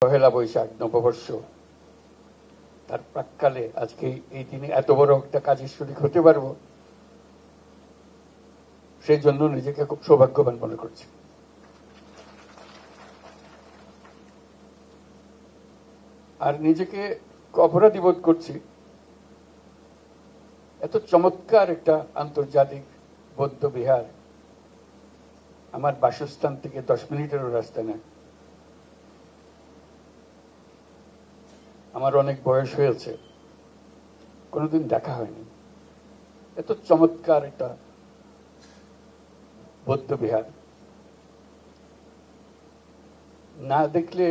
পহেলা বৈশাখ নববর্ষ, তার প্রাক্কালে আজকে এই দিনে এত বড় একটা কাজের শরীক হতে পারবো, সেই জন্য নিজেকে খুব সৌভাগ্যবান মনে করছি। আর নিজেকে অপরাধী বোধ করছি, এত চমৎকার একটা আন্তর্জাতিক বৌদ্ধ বিহার আমার বাসস্থান থেকে 10 মিনিটেরও রাস্তা নেয়। আমার অনেক বয়স হয়েছে, কোনোদিন দেখা হয়নি। এত চমৎকার একটা বৌদ্ধ বিহার না দেখলে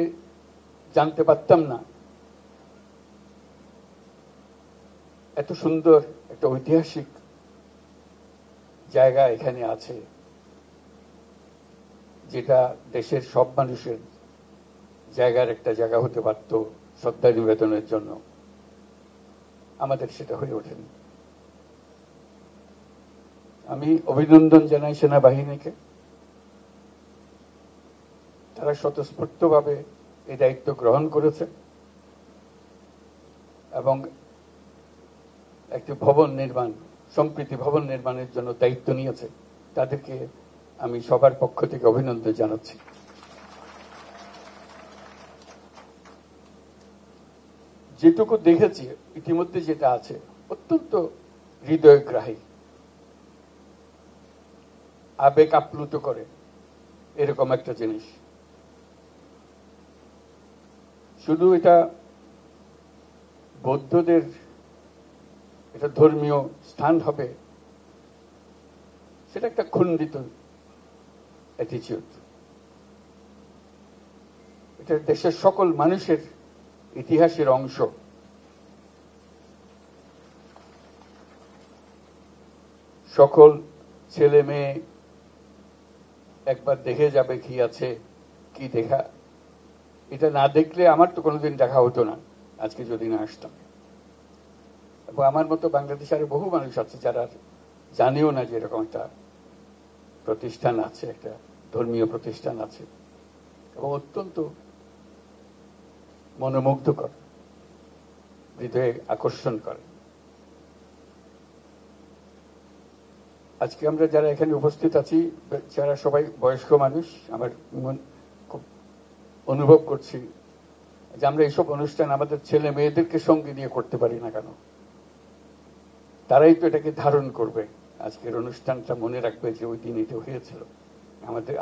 জানতে পারতাম না এত সুন্দর একটা ঐতিহাসিক জায়গা এখানে আছে, যেটা দেশের সব মানুষের জায়গার একটা জায়গা হতে পারত শ্রদ্ধা নিবেদনের জন্য। আমাদের সেটা হয়ে ওঠেনি। আমি অভিনন্দন জানাই সেনাবাহিনীকে, তারা স্বতঃস্ফূর্তভাবে এই দায়িত্ব গ্রহণ করেছে এবং একটি ভবন নির্মাণ, সম্প্রীতি ভবন নির্মাণের জন্য দায়িত্ব নিয়েছে। তাদেরকে আমি সবার পক্ষ থেকে অভিনন্দন জানাচ্ছি। যেটুকু দেখেছি ইতিমধ্যে যেটা আছে অত্যন্ত হৃদয়গ্রাহী, আবেগ আপ্লুত করে এরকম একটা জিনিস। শুধু এটা বৌদ্ধদের এটা ধর্মীয় স্থান হবে, সেটা একটা খণ্ডিত অ্যাটিটিউড। এটা দেশের সকল মানুষের ইতিহাসের অংশ। সকল ছেলে মেয়ে একবার দেখে যাবে কি আছে, কি দেখা। এটা না দেখলে আমার তো কোনোদিন দেখা হতো না আজকে যদি না আসতাম। এবং আমার মতো বাংলাদেশে আরো বহু মানুষ আছে যারা জানেও না যে এরকম একটা প্রতিষ্ঠান আছে, একটা ধর্মীয় প্রতিষ্ঠান আছে, এবং অত্যন্ত মনোমুগ্ধকর, হৃদয়ে আকর্ষণ করে। আজকে আমরা যারা এখানে উপস্থিত আছি, যারা সবাই বয়স্ক মানুষ, আমার খুব অনুভব করছি যে আমরা এইসব অনুষ্ঠান আমাদের ছেলে মেয়েদেরকে সঙ্গে নিয়ে করতে পারি না কেন? তারাই তো এটাকে ধারণ করবে, আজকের অনুষ্ঠানটা মনে রাখবে যে ওই দিন এটা হয়েছিল,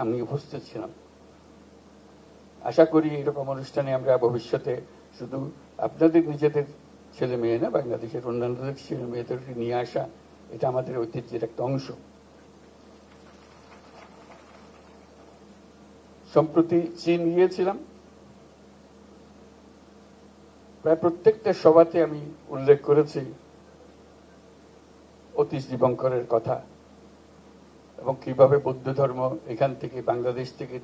আমি উপস্থিত ছিলাম। আশা করি এরকম অনুষ্ঠানে আমরা ভবিষ্যতে শুধু আপনাদের নিজেদের ছেলে মেয়ে না, বাংলাদেশের অন্যান্যদের ছেলে মেয়েদেরকে নিয়ে আসা, এটা আমাদের ঐতিহ্যের একটা অংশ। সম্প্রতি চীন গিয়েছিলাম, প্রায় প্রত্যেকটা সভাতে আমি উল্লেখ করেছি অতীশ দীপঙ্করের কথা, এবং কিভাবে বৌদ্ধ ধর্ম এখান থেকে বাংলাদেশ থেকে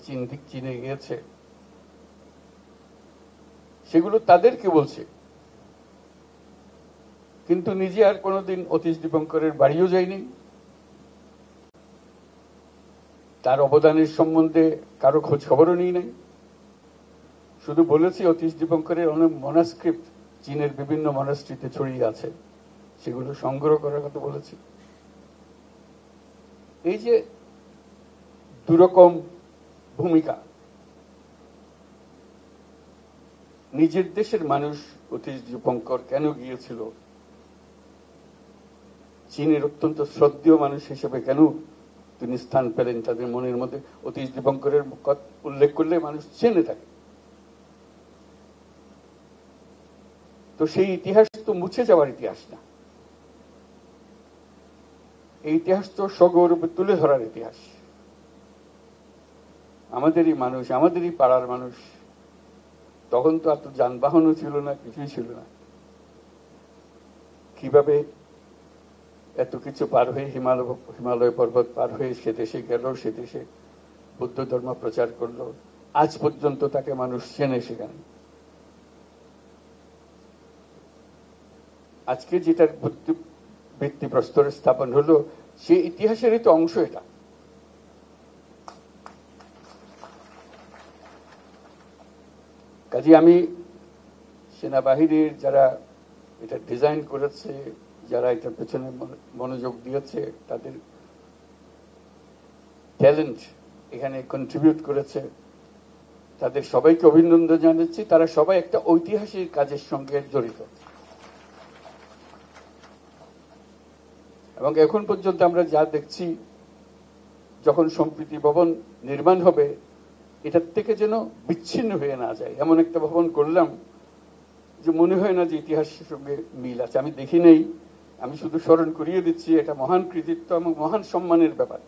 চীনে গিয়েছে, সেগুলো তাদেরকে বলছে। কিন্তু নিজে আর কোনোদিন অতীশ দীপঙ্করের বাড়িও যায়নি, তার অবদানের সম্বন্ধে কারো খোঁজ খবরও নিই নাই। শুধু বলেছি অতীশ দীপঙ্করের অনেক মনাস্ক্রিপ্ট চীনের বিভিন্ন মনাস্ট্রিতে ছড়িয়ে আছে, সেগুলো সংগ্রহ করার কথা বলেছি। এই যে দুরকম ভূমিকা, নিজের দেশের মানুষ অতীশ দীপঙ্কর কেন গিয়েছিল, চীনের অত্যন্ত শ্রদ্ধেয় মানুষ হিসেবে কেন তিনি স্থান পেলেন তাদের মনের মধ্যে, অতীশ দীপঙ্করের উল্লেখ করলে মানুষ চেনে থাকে। তো সেই ইতিহাস তো মুছে যাওয়ার ইতিহাস না, এই ইতিহাস তো সগৌরবে তুলে ধরার ইতিহাস। আমাদেরই মানুষ, আমাদেরই পাড়ার মানুষ। তখন তো এত যানবাহনও ছিল না, কিছুই ছিল না। কিভাবে এত কিছু পার হয়ে হিমালয় পর্বত পার হয়ে সে দেশে গেল, সে দেশে বুদ্ধ ধর্ম প্রচার করলো, আজ পর্যন্ত তাকে মানুষ চেনে সেখানে। আজকে যেটার ভিত্তিপ্রস্তরে স্থাপন হলো, সে ইতিহাসেরই তো অংশ এটা। কাজে আমি সেনাবাহিনীর যারা এটা ডিজাইন করেছে, যারা এটার পেছনে মনোযোগ দিয়েছে, তাদের ট্যালেন্ট এখানে কন্ট্রিবিউট করেছে, তাদের সবাইকে অভিনন্দন জানাচ্ছি। তারা সবাই একটা ঐতিহাসিক কাজের সঙ্গে জড়িত এবং এখন পর্যন্ত আমরা যা দেখছি, যখন সম্প্রীতি ভবন নির্মাণ হবে এটার থেকে যেন বিচ্ছিন্ন হয়ে না যায়, এমন একটা ভবন করলাম যে মনে হয় না যে ইতিহাসের সঙ্গে মিল আছে। আমি দেখি নেই, আমি শুধু স্মরণ করিয়ে দিচ্ছি, এটা মহান কৃতিত্ব এবং মহান সম্মানের ব্যাপার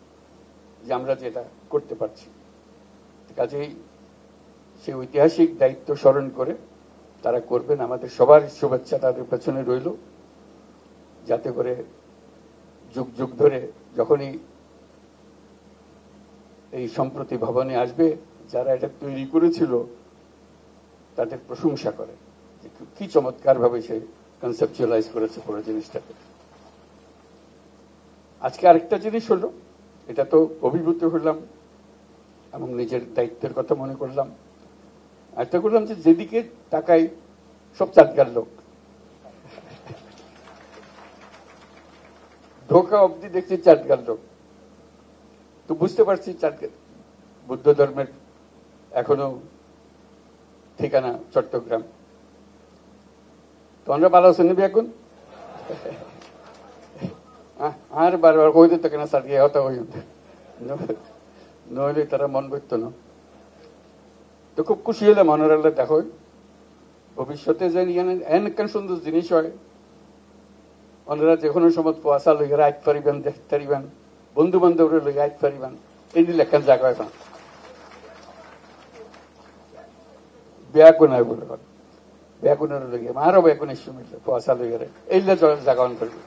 যে আমরা যেটা করতে পারছি। কাজেই সেই ঐতিহাসিক দায়িত্ব স্মরণ করে তারা করবেন। আমাদের সবার শুভেচ্ছা তাদের পেছনে রইল, যাতে করে যুগ যুগ ধরে যখনই এই সম্প্রতি ভবনে আসবে, যারা এটা তৈরি করেছিল তাদের প্রশংসা করে যে কি চমৎকার ভাবে সে কনসেপচুয়ালাইজ করেছে পুরো জিনিসটাকে। আজকে আরেকটা জিনিস হলো, এটা তো অভিভূত হলাম এবং নিজের দায়িত্বের কথা মনে করলাম। আরেকটা করলাম যে যেদিকে তাকাই সব চাটগার লোক, ঢোকা অব্দি দেখছি চাটগার লোক। তো বুঝতে পারছি চাটগার বুদ্ধ ধর্মের এখনো ঠিকানা চট্টগ্রাম। তোমরা ভালো আছো নিবি এখন? আর বারবার কইতে থাকে না সার গিয়ে হতা হই, নইলে তারা মন বইত না। তো খুব খুশি হলাম অনারাল্লা দেখো ভবিষ্যতে যে এন সুন্দর জিনিস হয়, ওনারা যে কোনো সময় পয়সা লইয়া রাইট পারিবেন, দেখতে পারিবেন, বন্ধু বান্ধবরা লইয়া রাইট পারিবেন, এই লেখার জায়গা এখন ব্যাকুন হয় বলে ব্যাকুনের লইয়া আরো ব্যাকুনের সময় পয়সা লইয়া এইলে জাগান করবে।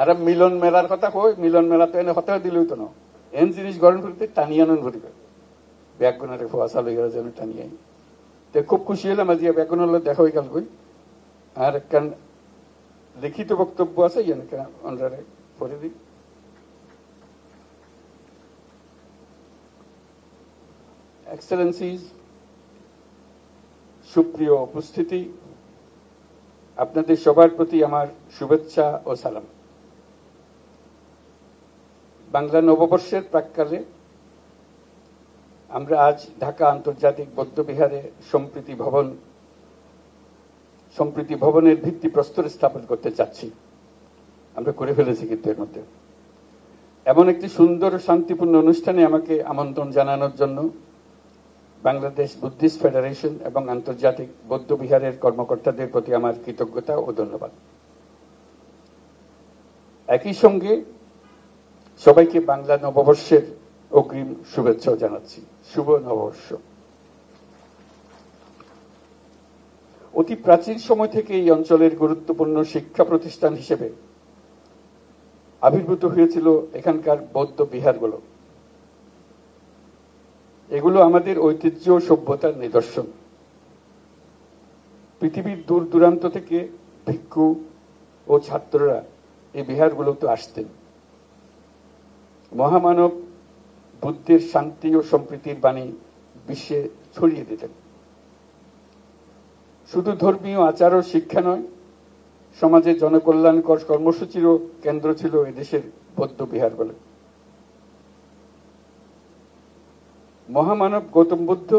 আর মিলন মেলার কথা কই, মিলন মেলা তো এনে হতে দিলেই তো না, এন জিনিস গরম করতে টানিয়ানন ভরিবে ব্যাকুনের পয়সা লইয়া যেন টানিয়াই। তো খুব খুশি হলাম আজ ব্যাকুনের দেখা হয়ে গেল কই। আর একখান লিখিত বক্তব্য আছে, অনরারে পড়ে দিই। এক্সেলেন্সিজ, সুপ্রিয় উপস্থিতি, আপনাদের সবার প্রতি আমার শুভেচ্ছা ও সালাম। বাংলা নববর্ষের প্রাক্কালে আমরা আজ ঢাকা আন্তর্জাতিক বৌদ্ধবিহারে সম্প্রীতি ভবনের ভিত্তিপ্রস্তর স্থাপন করতে চাচ্ছি। আমরা করে ফেলেছি কিন্তু এর মধ্যে। এমন একটি সুন্দর শান্তিপূর্ণ অনুষ্ঠানে আমাকে আমন্ত্রণ জানানোর জন্য বাংলাদেশ বুদ্ধিস্ট ফেডারেশন এবং আন্তর্জাতিক বৌদ্ধবিহারের কর্মকর্তাদের প্রতি আমার কৃতজ্ঞতা ও ধন্যবাদ। একই সঙ্গে সবাইকে বাংলা নববর্ষের অগ্রিম শুভেচ্ছা জানাচ্ছি। শুভ নববর্ষ। অতি প্রাচীন সময় থেকে এই অঞ্চলের গুরুত্বপূর্ণ শিক্ষা প্রতিষ্ঠান হিসেবে আবির্ভূত হয়েছিল এখানকার বৌদ্ধ বিহারগুলো। এগুলো আমাদের ঐতিহ্য ও সভ্যতার নিদর্শন। পৃথিবীর দূর দূরান্ত থেকে ভিক্ষু ও ছাত্ররা এই বিহারগুলোতে আসতেন। মহামানব বুদ্ধের শান্তি ও সম্প্রীতির বাণী বিশ্বে ছড়িয়ে দিতেন। শুধু ধর্মীয় আচার ও শিক্ষা নয়, সমাজের জনকল্যাণকর কর্মসূচিরও কেন্দ্র ছিল এদেশের বৌদ্ধ বিহারগুলো। মহামানব গৌতম বুদ্ধ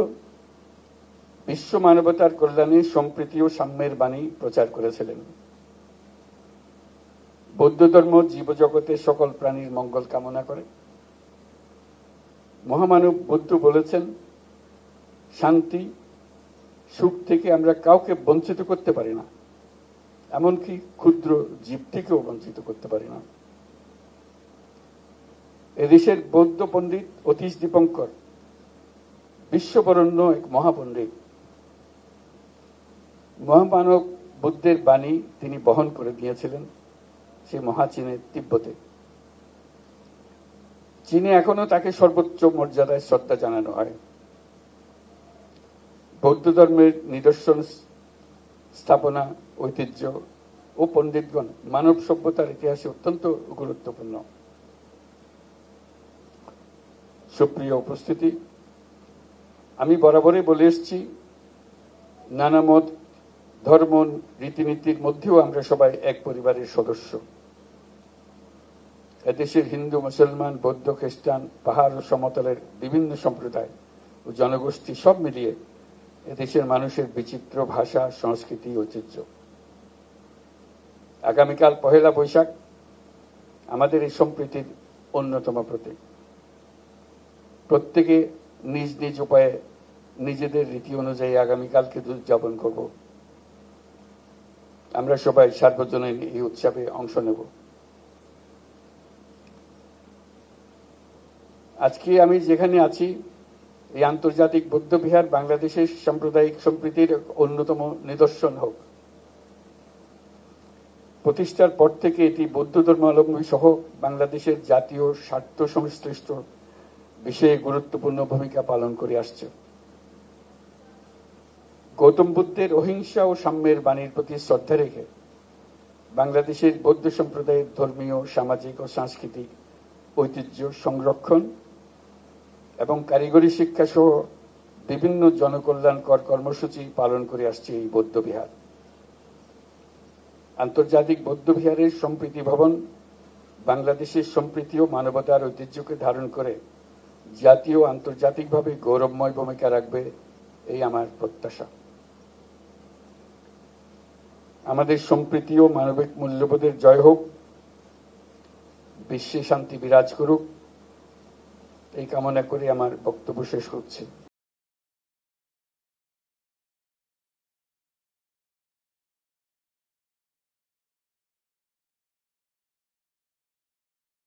বিশ্ব মানবতার কল্যাণে সম্প্রীতি ও সাম্যের বাণী প্রচার করেছিলেন। বৌদ্ধ ধর্ম জীবজগতের সকল প্রাণীর মঙ্গল কামনা করে। মহামানব বুদ্ধ বলেছেন, শান্তি সুখ থেকে আমরা কাউকে বঞ্চিত করতে পারি না, এমনকি ক্ষুদ্র জীব থেকেও বঞ্চিত করতে পারি না। এদেশের বৌদ্ধ পণ্ডিত অতীশ দীপঙ্কর বিশ্ববরণ্য এক মহাপণ্ডিত। মহামানব বুদ্ধের বাণী তিনি বহন করে দিয়েছিলেন সেই মহাচীনের তিব্বতে। চীনে এখনো তাকে সর্বোচ্চ মর্যাদায় শ্রদ্ধা জানানো হয়। বৌদ্ধ ধর্মের নিদর্শন, স্থাপনা, ঐতিহ্য ও পণ্ডিতগণ মানব সভ্যতার ইতিহাসে অত্যন্ত গুরুত্বপূর্ণ। সুপ্রিয় উপস্থিতি, আমি বরাবরই বলে এসেছি নানা মত, ধর্ম, রীতিনীতির মধ্যেও আমরা সবাই এক পরিবারের সদস্য। এদেশের হিন্দু, মুসলমান, বৌদ্ধ, খ্রিস্টান, পাহাড় ও সমতলের বিভিন্ন সম্প্রদায় ও জনগোষ্ঠী সব মিলিয়ে এদেশের মানুষের বিচিত্র ভাষা, সংস্কৃতি, ঐতিহ্য। আগামীকাল পহেলা বৈশাখ আমাদের এই সম্প্রীতির অন্যতম প্রতীক। প্রত্যেকে নিজ নিজ উপায়ে নিজেদের রীতি অনুযায়ী আগামীকালকে উদযাপন করব। আমরা সবাই সার্বজনীন এই উৎসবে অংশ নেব। আজকে আমি যেখানে আছি, এই আন্তর্জাতিক বৌদ্ধবিহার বাংলাদেশের সাম্প্রদায়িক সম্প্রীতির অন্যতম নিদর্শন হোক। প্রতিষ্ঠার পর থেকে এটি বৌদ্ধ ধর্মাবলম্বী সহ বাংলাদেশের জাতীয় স্বার্থ সংশ্লিষ্ট বিষয়ে গুরুত্বপূর্ণ ভূমিকা পালন করে আসছে। গৌতম বুদ্ধের অহিংসা ও সাম্যের বাণীর প্রতি শ্রদ্ধা রেখে বাংলাদেশের বৌদ্ধ সম্প্রদায়ের ধর্মীয়, সামাজিক ও সাংস্কৃতিক ঐতিহ্য সংরক্ষণ এবং কারিগরি শিক্ষা সহ বিভিন্ন জনকল্যাণকর কর্মসূচি পালন করে আসছে এই বৌদ্ধবিহার। আন্তর্জাতিক বৌদ্ধবিহারের সম্প্রীতি ভবন বাংলাদেশের সম্প্রীতি ও মানবতার ঐতিহ্যকে ধারণ করে জাতীয় ও আন্তর্জাতিকভাবে গৌরবময় ভূমিকা রাখবে, এই আমার প্রত্যাশা। আমাদের সম্প্রীতি ও মানবিক মূল্যবোধের জয় হোক, বিশ্বে শান্তি বিরাজ করুক, এই কামনা করে আমার বক্তব্য শেষ করছি।